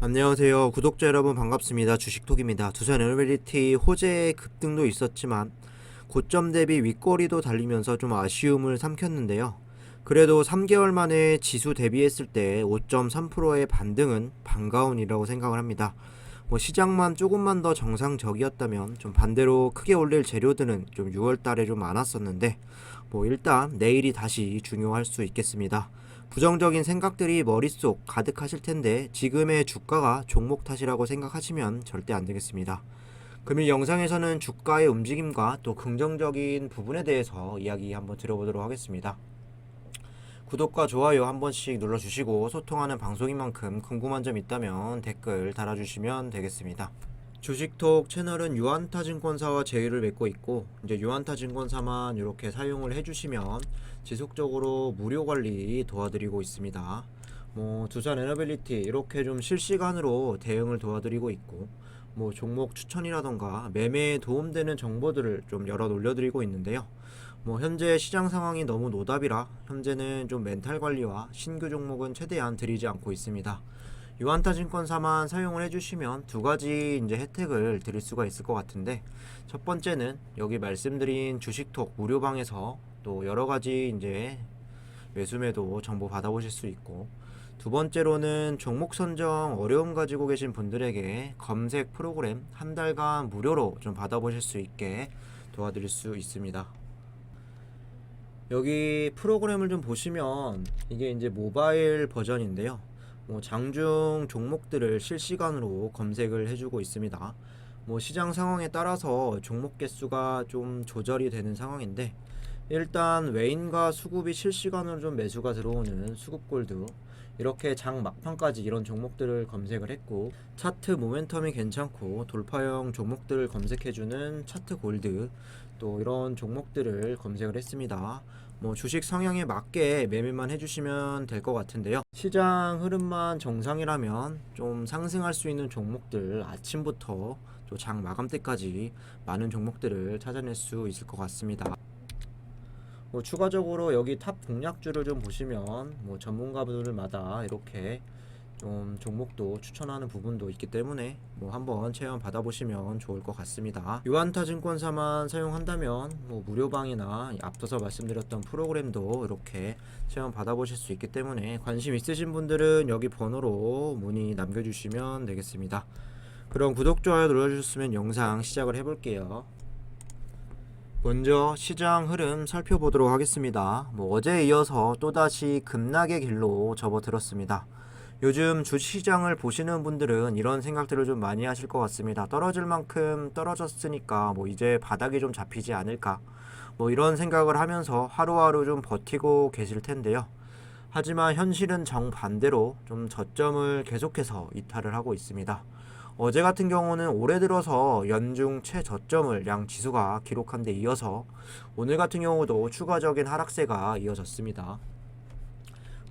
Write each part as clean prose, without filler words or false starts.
안녕하세요. 구독자 여러분 반갑습니다. 주식톡입니다. 두산 에너빌리티 호재 급등도 있었지만 고점 대비 윗꼬리도 달리면서 좀 아쉬움을 삼켰는데요. 그래도 3개월 만에 지수 대비했을 때 5.3%의 반등은 반가운 일이라고 생각을 합니다. 시장만 조금만 더 정상적이었다면 좀 반대로 크게 올릴 재료들은 좀 6월 달에 좀 많았었는데 일단 내일이 다시 중요할 수 있겠습니다. 부정적인 생각들이 머릿속 가득하실 텐데 지금의 주가가 종목 탓이라고 생각하시면 절대 안 되겠습니다. 금일 영상에서는 주가의 움직임과 또 긍정적인 부분에 대해서 이야기 한번 들어보도록 하겠습니다. 구독과 좋아요 한 번씩 눌러주시고 소통하는 방송인 만큼 궁금한 점 있다면 댓글 달아주시면 되겠습니다. 주식톡 채널은 유한타증권사와 제휴를 맺고 있고 이제 유한타증권사만 이렇게 사용을 해주시면 지속적으로 무료 관리 도와드리고 있습니다. 두산 에너빌리티 이렇게 좀 실시간으로 대응을 도와드리고 있고 종목 추천이라던가 매매에 도움되는 정보들을 좀 여러 올려드리고 있는데요. 현재 시장 상황이 너무 노답이라 현재는 좀 멘탈 관리와 신규 종목은 최대한 드리지 않고 있습니다. 유한타증권사만 사용을 해주시면 두 가지 이제 혜택을 드릴 수가 있을 것 같은데, 첫 번째는 여기 말씀드린 주식톡 무료방에서 또 여러 가지 이제 매수매도 정보 받아보실 수 있고, 두 번째로는 종목 선정 어려움 가지고 계신 분들에게 검색 프로그램 한 달간 무료로 좀 받아보실 수 있게 도와드릴 수 있습니다. 여기 프로그램을 좀 보시면 이게 이제 모바일 버전인데요. 장중 종목들을 실시간으로 검색을 해주고 있습니다. 시장 상황에 따라서 종목 개수가 좀 조절이 되는 상황인데, 일단 외인과 수급이 실시간으로 좀 매수가 들어오는 수급골드, 이렇게 장 막판까지 이런 종목들을 검색을 했고, 차트 모멘텀이 괜찮고 돌파형 종목들을 검색해주는 차트 골드, 또 이런 종목들을 검색을 했습니다. 주식 성향에 맞게 매매만 해주시면 될 것 같은데요. 시장 흐름만 정상이라면 좀 상승할 수 있는 종목들 아침부터 또 장 마감 때까지 많은 종목들을 찾아낼 수 있을 것 같습니다. 추가적으로 여기 탑 공략주를 좀 보시면 전문가분들마다 이렇게 좀 종목도 추천하는 부분도 있기 때문에 한번 체험 받아보시면 좋을 것 같습니다. 유한타증권사만 사용한다면 무료방이나 앞서서 말씀드렸던 프로그램도 이렇게 체험 받아보실 수 있기 때문에 관심 있으신 분들은 여기 번호로 문의 남겨주시면 되겠습니다. 그럼 구독, 좋아요 눌러주셨으면 영상 시작을 해볼게요. 먼저 시장 흐름 살펴보도록 하겠습니다. 어제에 이어서 또다시 급락의 길로 접어들었습니다. 요즘 주시장을 보시는 분들은 이런 생각들을 좀 많이 하실 것 같습니다. 떨어질 만큼 떨어졌으니까 이제 바닥이 좀 잡히지 않을까, 이런 생각을 하면서 하루하루 좀 버티고 계실 텐데요. 하지만 현실은 정반대로 좀 저점을 계속해서 이탈을 하고 있습니다. 어제 같은 경우는 올해 들어서 연중 최저점을 양 지수가 기록한 데 이어서 오늘 같은 경우도 추가적인 하락세가 이어졌습니다.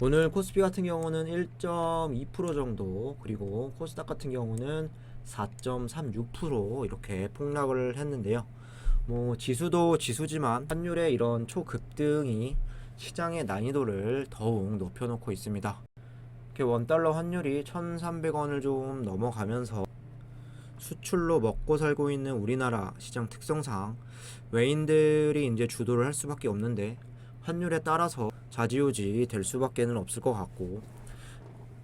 오늘 코스피 같은 경우는 1.2% 정도, 그리고 코스닥 같은 경우는 4.36% 이렇게 폭락을 했는데요. 지수도 지수지만 환율의 이런 초급등이 시장의 난이도를 더욱 높여놓고 있습니다. 이렇게 원달러 환율이 1,300원을 좀 넘어가면서 수출로 먹고 살고 있는 우리나라 시장 특성상 외인들이 이제 주도를 할 수밖에 없는데, 환율에 따라서 좌지우지 될 수밖에는 없을 것 같고,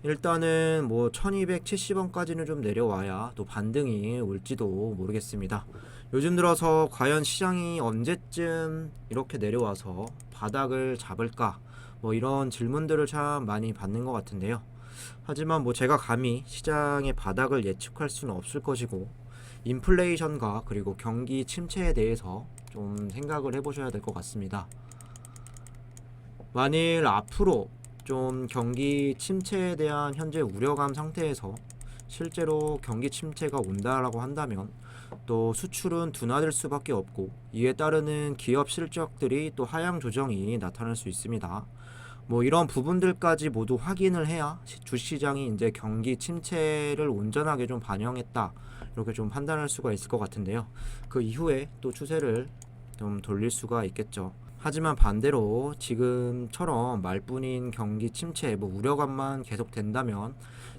일단은 1270원까지는 좀 내려와야 또 반등이 올지도 모르겠습니다. 요즘 들어서 과연 시장이 언제쯤 이렇게 내려와서 바닥을 잡을까, 이런 질문들을 참 많이 받는 것 같은데요. 하지만 제가 감히 시장의 바닥을 예측할 수는 없을 것이고, 인플레이션과 그리고 경기 침체에 대해서 좀 생각을 해보셔야 될 것 같습니다. 만일 앞으로 좀 경기 침체에 대한 현재 우려감 상태에서 실제로 경기 침체가 온다라고 한다면 또 수출은 둔화될 수밖에 없고, 이에 따르는 기업 실적들이 또 하향 조정이 나타날 수 있습니다. 이런 부분들까지 모두 확인을 해야 주시장이 이제 경기 침체를 온전하게 좀 반영했다, 이렇게 좀 판단할 수가 있을 것 같은데요. 그 이후에 또 추세를 좀 돌릴 수가 있겠죠. 하지만 반대로 지금처럼 말뿐인 경기 침체, 우려감만 계속된다면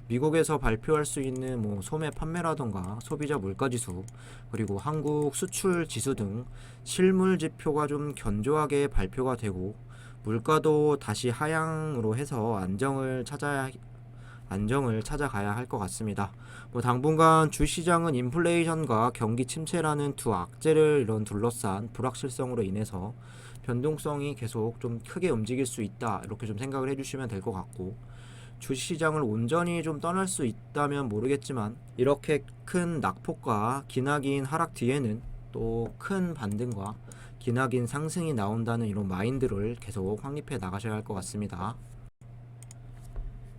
미국에서 발표할 수 있는 소매 판매라던가 소비자 물가지수, 그리고 한국 수출 지수 등 실물 지표가 좀 견조하게 발표가 되고 물가도 다시 하향으로 해서 안정을 찾아가야 할 것 같습니다. 당분간 주시장은 인플레이션과 경기 침체라는 두 악재를 둘러싼 불확실성으로 인해서 변동성이 계속 좀 크게 움직일 수 있다, 이렇게 좀 생각을 해주시면 될 것 같고, 주시장을 온전히 좀 떠날 수 있다면 모르겠지만 이렇게 큰 낙폭과 기나긴 하락 뒤에는 또 큰 반등과 기나긴 상승이 나온다는 이런 마인드를 계속 확립해 나가셔야 할 것 같습니다.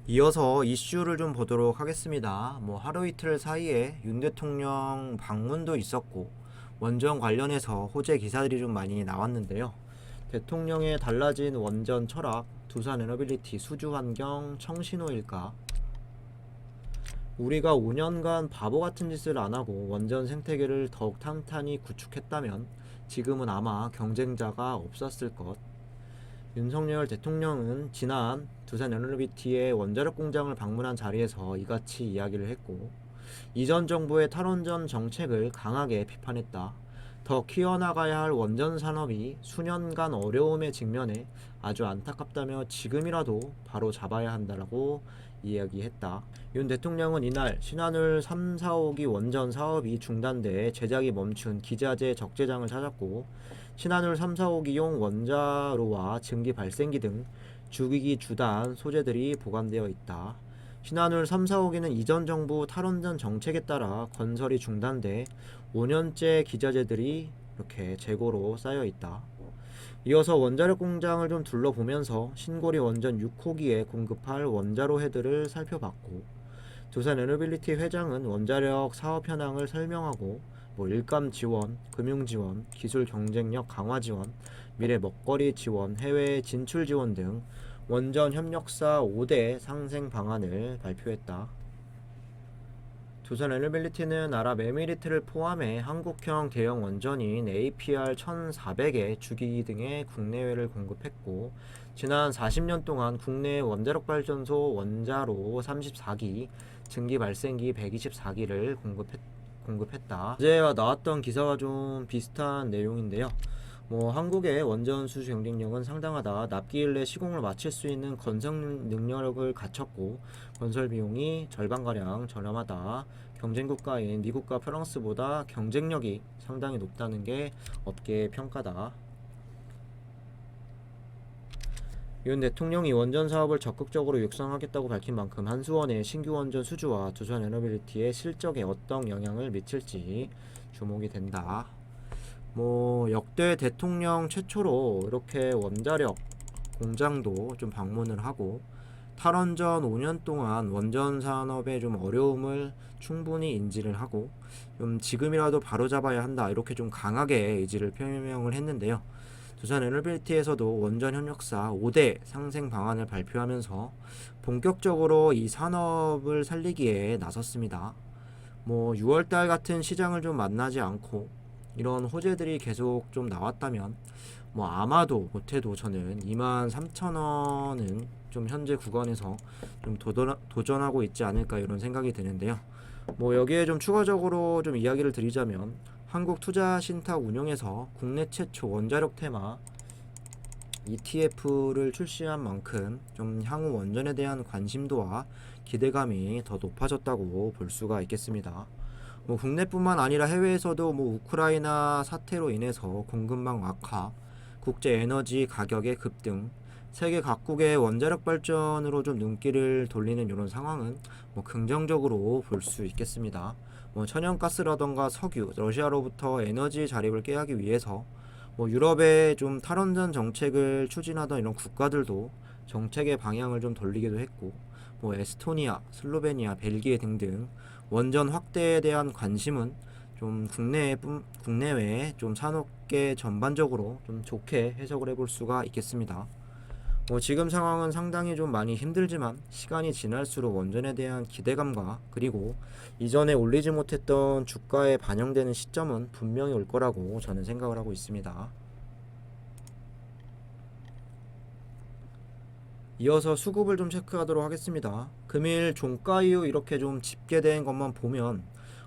이어서 이슈를 좀 보도록 하겠습니다. 하루 이틀 사이에 윤 대통령 방문도 있었고 원전 관련해서 호재 기사들이 좀 많이 나왔는데요. 대통령의 달라진 원전 철학, 두산 에너빌리티, 수주환경, 청신호일까? 우리가 5년간 바보 같은 짓을 안 하고 원전 생태계를 더욱 탄탄히 구축했다면 지금은 아마 경쟁자가 없었을 것. 윤석열 대통령은 지난 두산 에너빌리티의 원자력 공장을 방문한 자리에서 이같이 이야기를 했고, 이전 정부의 탈원전 정책을 강하게 비판했다. 더 키워나가야 할 원전 산업이 수년간 어려움에 직면해 아주 안타깝다며 지금이라도 바로 잡아야 한다라고 이야기했다. 윤 대통령은 이날 신한울 3, 4호기 원전 사업이 중단돼 제작이 멈춘 기자재 적재장을 찾았고, 신한울 3, 4호기용 원자로와 증기 발생기 등 주기기 주단 소재들이 보관되어 있다. 신한울 3, 4호기는 이전 정부 탈원전 정책에 따라 건설이 중단돼 5년째 기자재들이 이렇게 재고로 쌓여 있다. 이어서 원자력 공장을 좀 둘러보면서 신고리 원전 6호기에 공급할 원자로 헤드를 살펴봤고, 두산 에너빌리티 회장은 원자력 사업 현황을 설명하고 일감 지원, 금융 지원, 기술 경쟁력 강화 지원, 미래 먹거리 지원, 해외 진출 지원 등 원전 협력사 5대 상생 방안을 발표했다. 두산 에너빌리티는 아랍에미리트를 포함해 한국형 대형 원전인 APR 1400의 주기기 등의 국내외를 공급했고, 지난 40년 동안 국내 원자력 발전소 원자로 34기, 증기 발생기 124기를 공급했다. 어제와 나왔던 기사와 좀 비슷한 내용인데요. 한국의 원전 수주 경쟁력은 상당하다. 납기일 내 시공을 마칠 수 있는 건설 능력을 갖췄고 건설 비용이 절반가량 저렴하다. 경쟁 국가인 미국과 프랑스보다 경쟁력이 상당히 높다는 게 업계의 평가다. 윤 대통령이 원전 사업을 적극적으로 육성하겠다고 밝힌 만큼 한수원의 신규 원전 수주와 두산 에너빌리티의 실적에 어떤 영향을 미칠지 주목이 된다. 역대 대통령 최초로 이렇게 원자력 공장도 좀 방문을 하고 탈원전 5년 동안 원전 산업의 좀 어려움을 충분히 인지를 하고 좀 지금이라도 바로잡아야 한다, 이렇게 좀 강하게 의지를 표명을 했는데요. 두산 에너빌리티에서도 원전 협력사 5대 상생 방안을 발표하면서 본격적으로 이 산업을 살리기에 나섰습니다. 6월달 같은 시장을 좀 만나지 않고 이런 호재들이 계속 좀 나왔다면 아마도 못해도 저는 23,000원은 좀 현재 구간에서 좀 도전하고 있지 않을까, 이런 생각이 드는데요. 여기에 좀 추가적으로 좀 이야기를 드리자면 한국투자신탁운용에서 국내 최초 원자력 테마 ETF를 출시한 만큼 좀 향후 원전에 대한 관심도와 기대감이 더 높아졌다고 볼 수가 있겠습니다. 국내뿐만 아니라 해외에서도 우크라이나 사태로 인해서 공급망 악화, 국제 에너지 가격의 급등, 세계 각국의 원자력 발전으로 좀 눈길을 돌리는 이런 상황은 긍정적으로 볼 수 있겠습니다. 천연가스라던가 석유, 러시아로부터 에너지 자립을 깨하기 위해서 유럽의 좀 탈원전 정책을 추진하던 이런 국가들도 정책의 방향을 좀 돌리기도 했고, 에스토니아, 슬로베니아, 벨기에 등등 원전 확대에 대한 관심은 좀 국내외 좀 산업계 전반적으로 좀 좋게 해석을 해볼 수가 있겠습니다. 지금 상황은 상당히 좀 많이 힘들지만 시간이 지날수록 원전에 대한 기대감과 그리고 이전에 올리지 못했던 주가에 반영되는 시점은 분명히 올 거라고 저는 생각을 하고 있습니다. 이어서 수급을 좀 체크하도록 하겠습니다. 금일 종가 이후 이렇게 좀 집계된 것만 보면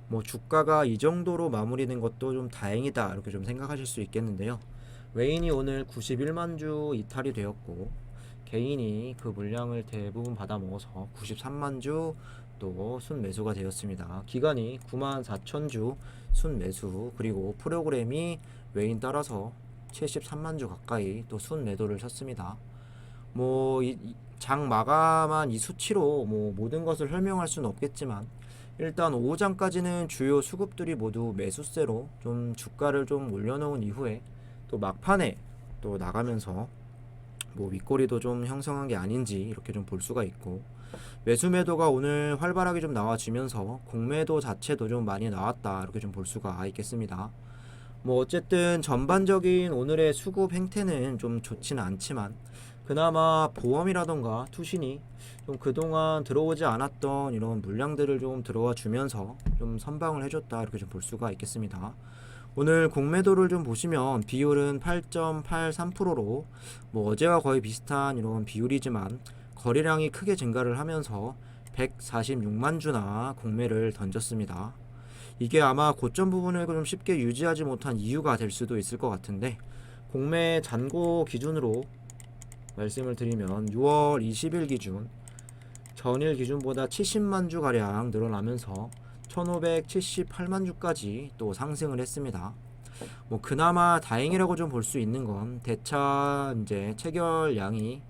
뭐 주가가 이 정도로 마무리된 것도 좀 다행이다 이렇게 좀 생각하실 수 있겠는데요. 외인이 오늘 91만 주 이탈이 되었고 개인이 그 물량을 대부분 받아 먹어서 93만 주 또 순매수가 되었습니다. 기간이 9만 4천 주 순매수, 그리고 프로그램이 외인 따라서 73만 주 가까이 또 순매도를 쳤습니다. 뭐 장 마감한 이 수치로 뭐 모든 것을 설명할 수는 없겠지만 일단 오후장까지는 주요 수급들이 모두 매수세로 좀 주가를 좀 올려놓은 이후에 또 막판에 또 나가면서 뭐 윗꼬리도 좀 형성한 게 아닌지 이렇게 좀 볼 수가 있고, 매수 매도가 오늘 활발하게 좀 나와지면서 공매도 자체도 좀 많이 나왔다 이렇게 좀 볼 수가 있겠습니다. 뭐 어쨌든 전반적인 오늘의 수급 행태는 좀 좋지는 않지만 그나마 보험이라던가 투신이 좀 그동안 들어오지 않았던 이런 물량들을 좀 들어와 주면서 좀 선방을 해줬다 이렇게 좀 볼 수가 있겠습니다. 오늘 공매도를 좀 보시면 비율은 8.83%로 뭐 어제와 거의 비슷한 이런 비율이지만 거래량이 크게 증가를 하면서 146만 주나 공매를 던졌습니다. 이게 아마 고점 부분을 좀 쉽게 유지하지 못한 이유가 될 수도 있을 것 같은데, 공매 잔고 기준으로 말씀을 드리면 6월 20일 기준 전일 기준보다 70만 주 가량 늘어나면서 1578만 주까지 또 상승을 했습니다. 뭐 그나마 다행이라고 좀 볼 수 있는 건 대차 이제 체결량이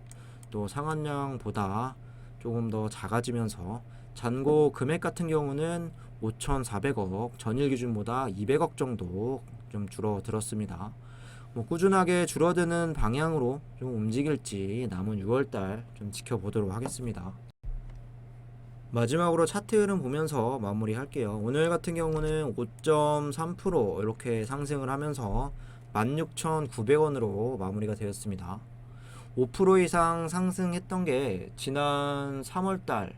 또 상한량보다 조금 더 작아지면서 잔고 금액 같은 경우는 5,400억, 전일 기준보다 200억 정도 좀 줄어들었습니다. 뭐 꾸준하게 줄어드는 방향으로 좀 움직일지 남은 6월달 좀 지켜보도록 하겠습니다. 마지막으로 차트 흐름 보면서 마무리 할게요. 오늘 같은 경우는 5.3% 이렇게 상승을 하면서 16,900원으로 마무리가 되었습니다. 5% 이상 상승했던 게 지난 3월달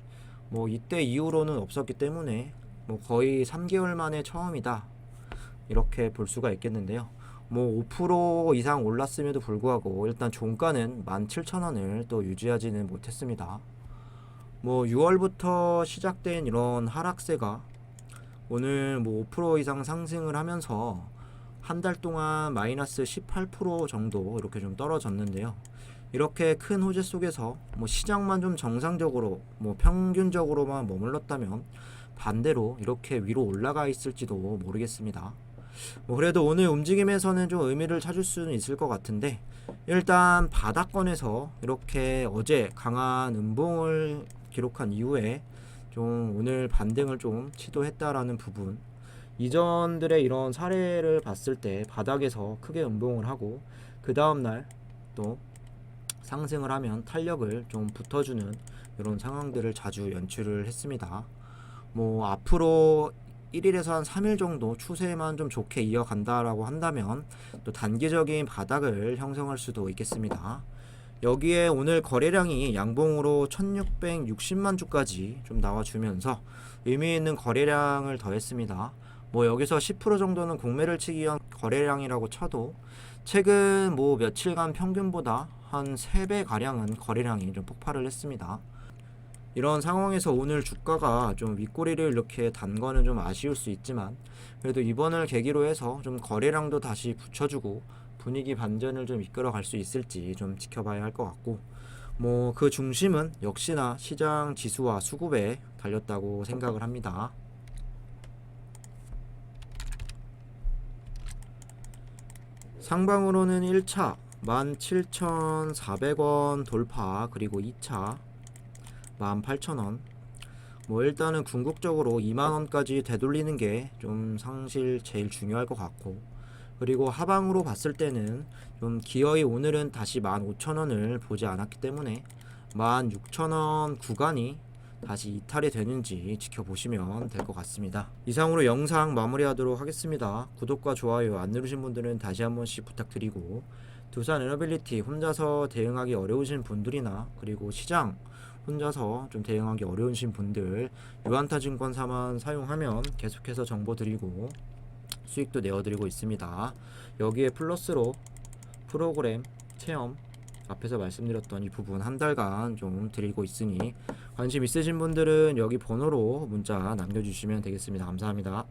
뭐 이때 이후로는 없었기 때문에 뭐 거의 3개월 만에 처음이다 이렇게 볼 수가 있겠는데요. 뭐 5% 이상 올랐음에도 불구하고 일단 종가는 17,000원을 또 유지하지는 못했습니다. 뭐 6월부터 시작된 이런 하락세가 오늘 뭐 5% 이상 상승을 하면서 한 달 동안 마이너스 18% 정도 이렇게 좀 떨어졌는데요. 이렇게 큰 호재 속에서 뭐 시장만 좀 정상적으로 뭐 평균적으로만 머물렀다면 반대로 이렇게 위로 올라가 있을지도 모르겠습니다. 뭐 그래도 오늘 움직임에서는 좀 의미를 찾을 수는 있을 것 같은데, 일단 바닥권에서 이렇게 어제 강한 음봉을 기록한 이후에 좀 오늘 반등을 좀 시도했다라는 부분, 이전들의 이런 사례를 봤을 때 바닥에서 크게 음봉을 하고 그 다음날 또 상승을 하면 탄력을 좀 붙어주는 이런 상황들을 자주 연출을 했습니다. 뭐 앞으로 1일에서 한 3일 정도 추세만 좀 좋게 이어간다라고 한다면 또 단기적인 바닥을 형성할 수도 있겠습니다. 여기에 오늘 거래량이 양봉으로 1660만 주까지 좀 나와주면서 의미 있는 거래량을 더했습니다. 뭐 여기서 10% 정도는 공매를 치기 위한 거래량이라고 쳐도 최근 뭐 며칠간 평균보다 한 3배 가량은 거래량이 좀 폭발을 했습니다. 이런 상황에서 오늘 주가가 좀 윗꼬리를 이렇게 단 거는 좀 아쉬울 수 있지만 그래도 이번을 계기로 해서 좀 거래량도 다시 붙여주고 분위기 반전을 좀 이끌어 갈 수 있을지 좀 지켜봐야 할 것 같고, 뭐 그 중심은 역시나 시장 지수와 수급에 달렸다고 생각을 합니다. 상방으로는 1차 17,400원 돌파, 그리고 2차 18,000원. 뭐 일단은 궁극적으로 2만원까지 되돌리는 게 좀 상실 제일 중요할 것 같고, 그리고 하방으로 봤을 때는 좀 기어이 오늘은 다시 15,000원을 보지 않았기 때문에 16,000원 구간이 다시 이탈이 되는지 지켜보시면 될 것 같습니다. 이상으로 영상 마무리하도록 하겠습니다. 구독과 좋아요 안 누르신 분들은 다시 한 번씩 부탁드리고, 두산 에너빌리티 혼자서 대응하기 어려우신 분들이나 그리고 시장 혼자서 좀 대응하기 어려우신 분들 유한타증권사만 사용하면 계속해서 정보 드리고 수익도 내어드리고 있습니다. 여기에 플러스로 프로그램 체험 앞에서 말씀드렸던 이 부분 한 달간 좀 드리고 있으니 관심 있으신 분들은 여기 번호로 문자 남겨주시면 되겠습니다. 감사합니다.